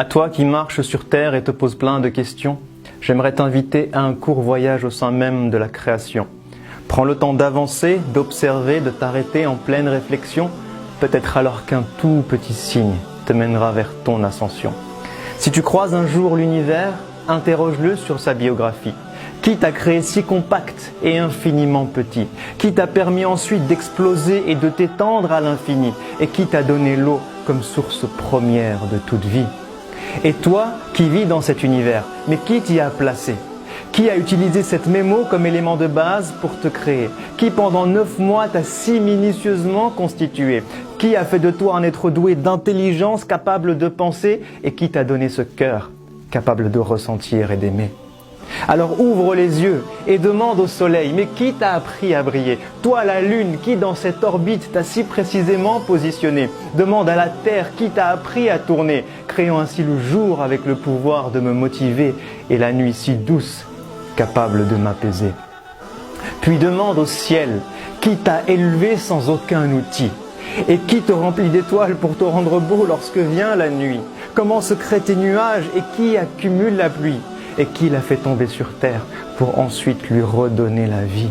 À toi qui marches sur terre et te poses plein de questions, j'aimerais t'inviter à un court voyage au sein même de la création. Prends le temps d'avancer, d'observer, de t'arrêter en pleine réflexion, peut-être alors qu'un tout petit signe te mènera vers ton ascension. Si tu croises un jour l'univers, interroge-le sur sa biographie. Qui t'a créé si compact et infiniment petit? Qui t'a permis ensuite d'exploser et de t'étendre à l'infini? Et qui t'a donné l'eau comme source première de toute vie? Et toi qui vis dans cet univers, mais qui t'y a placé? Qui a utilisé cette même eau comme élément de base pour te créer? Qui pendant 9 mois t'a si minutieusement constitué? Qui a fait de toi un être doué d'intelligence capable de penser? Et qui t'a donné ce cœur capable de ressentir et d'aimer? Alors ouvre les yeux et demande au soleil, mais qui t'a appris à briller? Toi la lune, qui dans cette orbite t'a si précisément positionné? Demande à la terre, qui t'a appris à tourner, créant ainsi le jour avec le pouvoir de me motiver et la nuit si douce, capable de m'apaiser. Puis demande au ciel, qui t'a élevé sans aucun outil? Et qui te remplit d'étoiles pour te rendre beau lorsque vient la nuit? Comment se créent tes nuages et qui accumule la pluie? Et qui l'a fait tomber sur terre pour ensuite lui redonner la vie?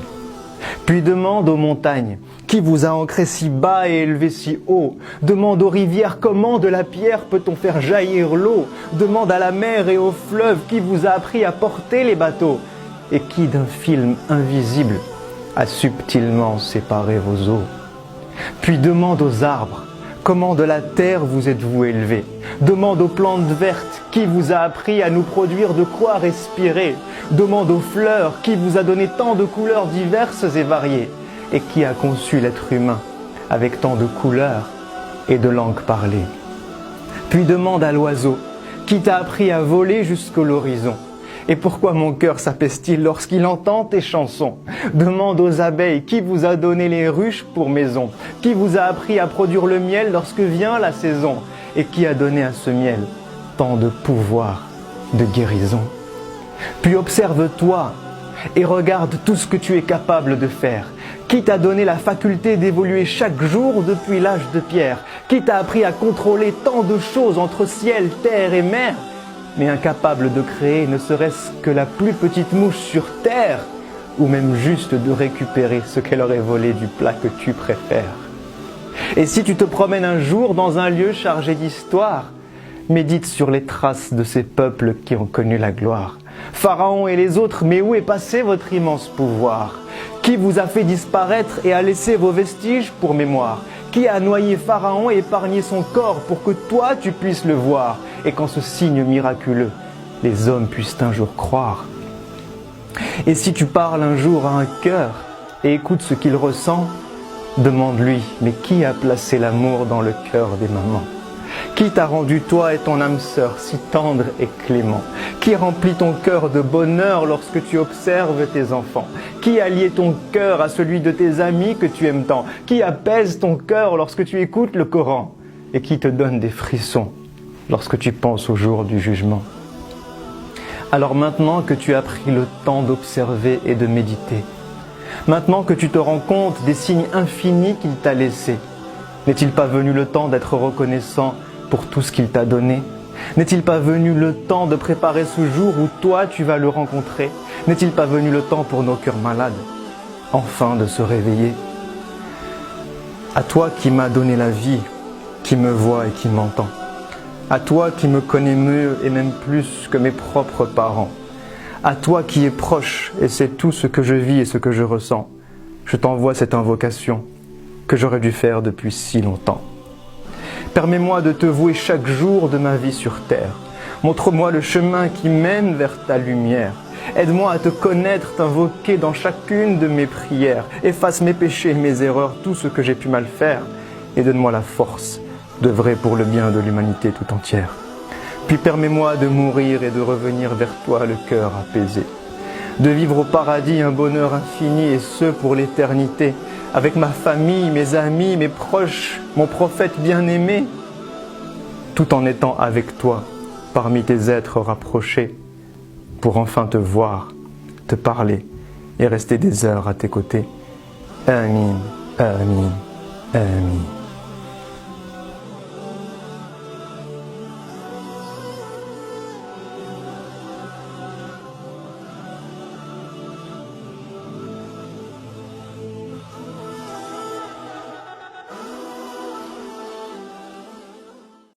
Puis demande aux montagnes, qui vous a ancré si bas et élevé si haut? Demande aux rivières, comment de la pierre peut-on faire jaillir l'eau? Demande à la mer et aux fleuves, qui vous a appris à porter les bateaux? Et qui d'un film invisible a subtilement séparé vos eaux? Puis demande aux arbres, comment de la terre vous êtes-vous élevé? Demande aux plantes vertes, qui vous a appris à nous produire de quoi respirer? Demande aux fleurs, qui vous a donné tant de couleurs diverses et variées? Et qui a conçu l'être humain avec tant de couleurs et de langues parlées? Puis demande à l'oiseau, qui t'a appris à voler jusqu'à l'horizon? Et pourquoi mon cœur s'apaise-t-il lorsqu'il entend tes chansons? Demande aux abeilles, qui vous a donné les ruches pour maison? Qui vous a appris à produire le miel lorsque vient la saison? Et qui a donné à ce miel tant de pouvoir, de guérison? Puis observe-toi et regarde tout ce que tu es capable de faire. Qui t'a donné la faculté d'évoluer chaque jour depuis l'âge de pierre? Qui t'a appris à contrôler tant de choses entre ciel, terre et mer? Mais incapable de créer ne serait-ce que la plus petite mouche sur terre, ou même juste de récupérer ce qu'elle aurait volé du plat que tu préfères. Et si tu te promènes un jour dans un lieu chargé d'histoire, médite sur les traces de ces peuples qui ont connu la gloire. Pharaon et les autres, mais où est passé votre immense pouvoir? Qui vous a fait disparaître et a laissé vos vestiges pour mémoire? Qui a noyé Pharaon et épargné son corps pour que toi tu puisses le voir? Et qu'en ce signe miraculeux, les hommes puissent un jour croire. Et si tu parles un jour à un cœur et écoutes ce qu'il ressent, demande-lui, mais qui a placé l'amour dans le cœur des mamans? Qui t'a rendu toi et ton âme sœur si tendre et clément? Qui remplit ton cœur de bonheur lorsque tu observes tes enfants? Qui a lié ton cœur à celui de tes amis que tu aimes tant? Qui apaise ton cœur lorsque tu écoutes le Coran? Et qui te donne des frissons lorsque tu penses au jour du jugement? Alors maintenant que tu as pris le temps d'observer et de méditer, maintenant que tu te rends compte des signes infinis qu'il t'a laissés, n'est-il pas venu le temps d'être reconnaissant pour tout ce qu'il t'a donné? N'est-il pas venu le temps de préparer ce jour où toi tu vas le rencontrer? N'est-il pas venu le temps pour nos cœurs malades, enfin de se réveiller? À toi qui m'as donné la vie, qui me voit et qui m'entend, à toi qui me connais mieux et même plus que mes propres parents, à toi qui es proche et sais tout ce que je vis et ce que je ressens, je t'envoie cette invocation que j'aurais dû faire depuis si longtemps. Permets-moi de te vouer chaque jour de ma vie sur terre. Montre-moi le chemin qui mène vers ta lumière. Aide-moi à te connaître, t'invoquer dans chacune de mes prières. Efface mes péchés et mes erreurs, tout ce que j'ai pu mal faire, et donne-moi la force d'œuvrer pour le bien de l'humanité tout entière. Puis permets-moi de mourir et de revenir vers toi le cœur apaisé. De vivre au paradis un bonheur infini et ce pour l'éternité, avec ma famille, mes amis, mes proches, mon prophète bien-aimé, tout en étant avec toi, parmi tes êtres rapprochés, pour enfin te voir, te parler et rester des heures à tes côtés. Amin, amin, amin.